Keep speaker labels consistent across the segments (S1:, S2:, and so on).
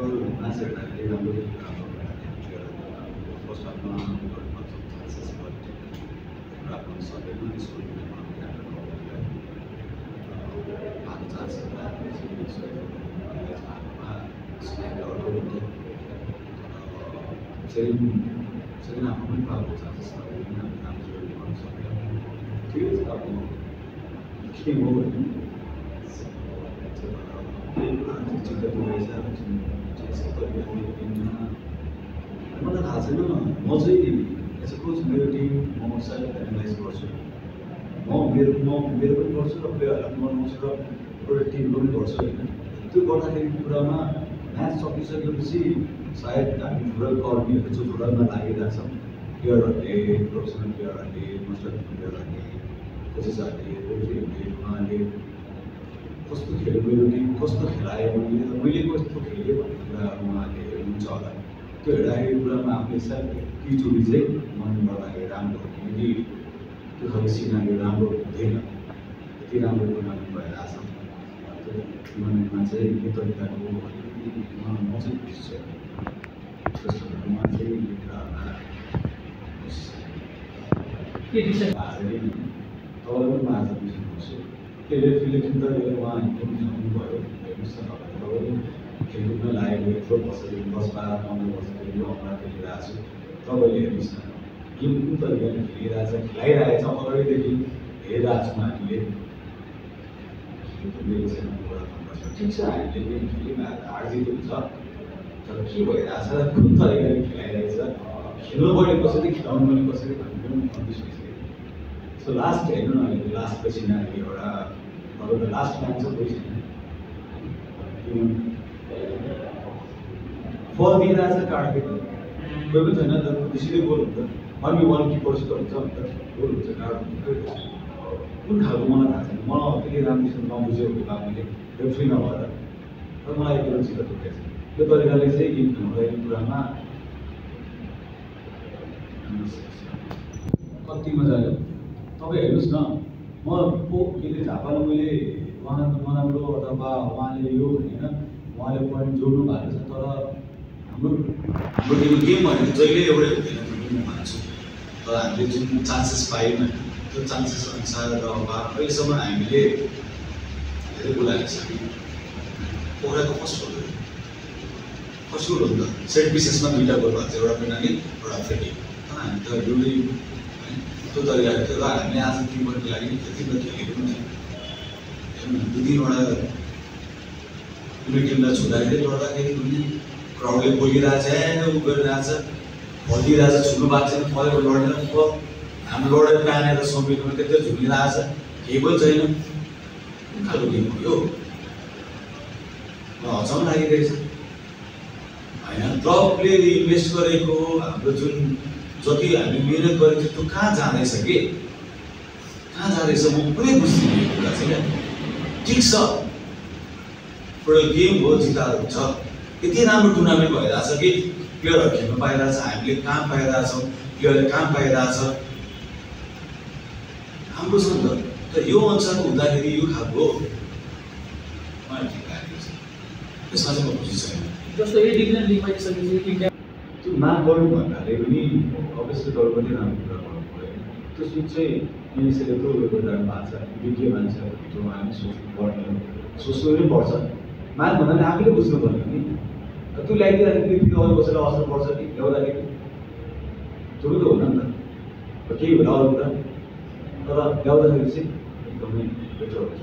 S1: मान्छेहरूले राम्रो first हाफमा chances राख्न सकेन स्कुलले भाग चान्स सेकेन्ड हाफमा पनि पाएको चान्सेस राम्रो गर्न सक्यो ठिकै छ अब के हो भने मलाई थाहा छैन म चाहिँ एज अ कोच मेरो टिम म साइड एनालाइज गर्छु म मेरो पनि गर्छु र प्लेयरहरूलाई पनि बनाउँछु र एउटा टिमको पनि गर्छु होइन त्यो गर्दाखेरि कुरामा म्याच सकिसकेपछि सायद हामी फुटबल कर्मीहरू चाहिँ फुटबलमा लागिरहेछ प्लेयरहरूले प्रोफेसनल प्लेयरहरूले मास्टर प्लेयरहरूले कोचेसहरूले उहाँले कस्तो खेल्यो मेरो टिम कस्तो खेलायो मैले कस्तो खेलेँ भन्ने कुरा उहाँले हेर्नुहुन्छ होला त्यो हेर्दाखेरि कुरामा आफूले सायद एकचोटि चाहिँ मन गर्दाखेरि राम्रो हो किनकि त्यो खालको सिनारी राम्रो हुँदैन यति राम्रो टुर्नामेन्ट भइरहेछ त्यो टुर्नामेन्टमा चाहिँ यो तरिकाको म चाहिँ खुसी छु उहाँ चाहिँ तपाईँलाई पनि म आज बुझ्नु पर्छु त्यो रिफ्लेक्सन त उहाँ एकदम भयो हेर्नुहोस् न तपाईँ खेलकुदमा लागेको यत्रो वर्षदेखि 10-12-15 वर्षदेखि यो अमरा खेलिरहेको छु तपाईँले हेर्नुहोस् न गेम कुन तरिकाले खेलिरहेछ खेलाइरहेछ अगाडिदेखि हेरिरहेको छौँ हामीले ठिक छ हामीले गेम खेल्यौँ हार जित हुन्छ तर के भइरहेछ कुन तरिकाले खेलाइरहेछ खेल्नु पर्ने कसरी खेलाउनु पर्ने कसरी भन्ने पनि कन्फ्युज भइसक्यो सो लास्ट हेर्नु न अहिले लास्ट पछि नानी एउटा तपाईँको लास्ट म्याच छ कोही छैन फल दिइरहेछ कार्डको कोही पनि छैन त त्यसरी गोल हुन्छ 1v1 किपरसित हुन्छ भने त गोल हुन्छ कार्ड कुन खालको मलाई थाहा छैन मलाई त्यति राम्रोसँग नबुझ्यो होला मैले रेफ्री नभएर तर मलाई एक कुरा चित्त दुखेको छ यो तरिकाले चाहिँ गेम खेल्नुलाई कुरामा कति मजा आयो तपाईँ हेर्नुहोस् न म पो के अरे झापालाई मैले उहाँको नराम्रो अथवा उहाँले यो होइन उहाँले पोइन्ट जोड्नु भएको छ तर हाम्रो गेम भनेको जहिले एउटै हुँदैन भन्ने म मान्छु तर हामीले जुन चान्सेस पायौँ त्यो चान्सेस अनुसार र अहिलेसम्म हामीले धेरै बोलाएको छ पोखराको फर्स्ट गोल हो नि त सेट पिसेसमा 2टा गोल भएको छ एउटा पेनाल्टी एउटा फ्री हामी त एउटै त्यो तरिकाले थियो र हामीले आज टिमवर्कको लागि त्यतिमा खेलेको पनि थियौँ 2-3वटा कुनै टिमलाई छुँदाखेरि लड्दाखेरि पनि क्राउडले बोलिरहेछ ऊ गरिरहेछ भलिरहेछ छुनु भएको छैन फलेको लडेर हाम्रो लडेर तानेर समेटमा त्यति झुलिरहेछ केही पनि छैन कुन खालको गेम हो यो हचाउनु लागिरहेछ होइन क्लबले इन्भेस्ट गरेको हाम्रो जुन जति हामी मिहिनेत गरेको थियो त्यो कहाँ जाँदैछ कि कहाँ जाँदैछ म पुरै बुझ्दिनँ यो कुरा चाहिँ क्या ठिक छ एउटा गेम हो जिताएर हुन्छ यति राम्रो टुर्नामेन्ट भइरहेछ कि प्लेयरहरू खेल्नु पाइरहेछ हामीले काम पाइरहेछौँ प्लेयरले काम पाइरहेछ राम्रो छ नि त यो अनुसारको हुँदाखेरि यो खालको मलाई ठिक लागेको छ यसमा चाहिँ म खुसी छैन
S2: जस्तो यो डिभिजन लिगमा जिसकेपछि
S1: त्यो नाम गर्नु भन्नाले पनि अभियसली तर पनि राम्रो कुरा गर्नु पऱ्यो त्यो सुट चाहिँ मिनिसले यत्रो उयो गरिरहनु भएको छ विज्ञ मान्छेहरू जो हामी सोच्नु पर्ने सोच्नु नै पर्छ मान भन्दा पनि आफैले बुझ्नु पर्ने नि त्यो ल्याइदिँदाखेरि फेरि अरू कसैलाई असर पर्छ कि ल्याउँदाखेरि त्यो त हुन नि त केही होला अरू कुरा तर ल्याउँदाखेरि चाहिँ एकदमै बेटर हुन्छ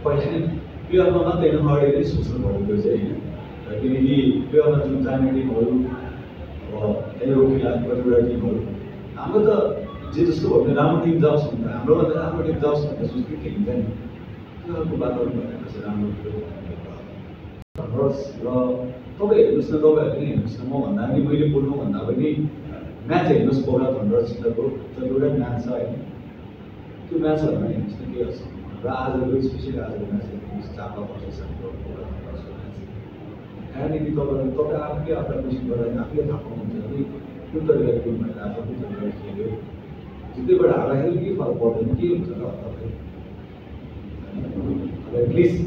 S1: पहिला नै प्लेयरमा मात्रै होइन अगाडि नै सोच्नु पर्यो त्यो चाहिँ होइन किनकि प्लेयरमा जुन जाने टिमहरू अब एरो खेला कतिवटा टिमहरू हाम्रो त जे जस्तो भयो भने राम्रो टिम जाओस् भने त हाम्रोभन्दा राम्रो टिम जाओस् भनेर सोच्दै खेलिन्छ नि त्यो खालको वातावरण भएर चाहिँ राम्रो कुरो र तपाईँ हेर्नुहोस् न तपाईँहरूले हेर्नुहोस् न म भन्दा पनि मैले बोल्नु भन्दा पनि म्याच हेर्नुहोस् पोखरा थन्डरसितको एउटा म्याच छ होइन त्यो म्याचहरूमा हेर्नुहोस् न के गर्छ र आजको स्पेसली आजको म्याच हेर्नुहोस् चापा पर्छ पोखरा थन्डरको म्याच त्यहाँदेखि तपाईँ आफूले आफूलाई कोसिस गरेर आफूले थाहा पाउनुहुन्छ कि कुन तरिकाले गेम भएर आफू कुन तरिकाले खेल्यो जित्दैबाट हार्दाखेरि के फरक पर्दैन के हुन्छ र तपाईँ एटलिस्ट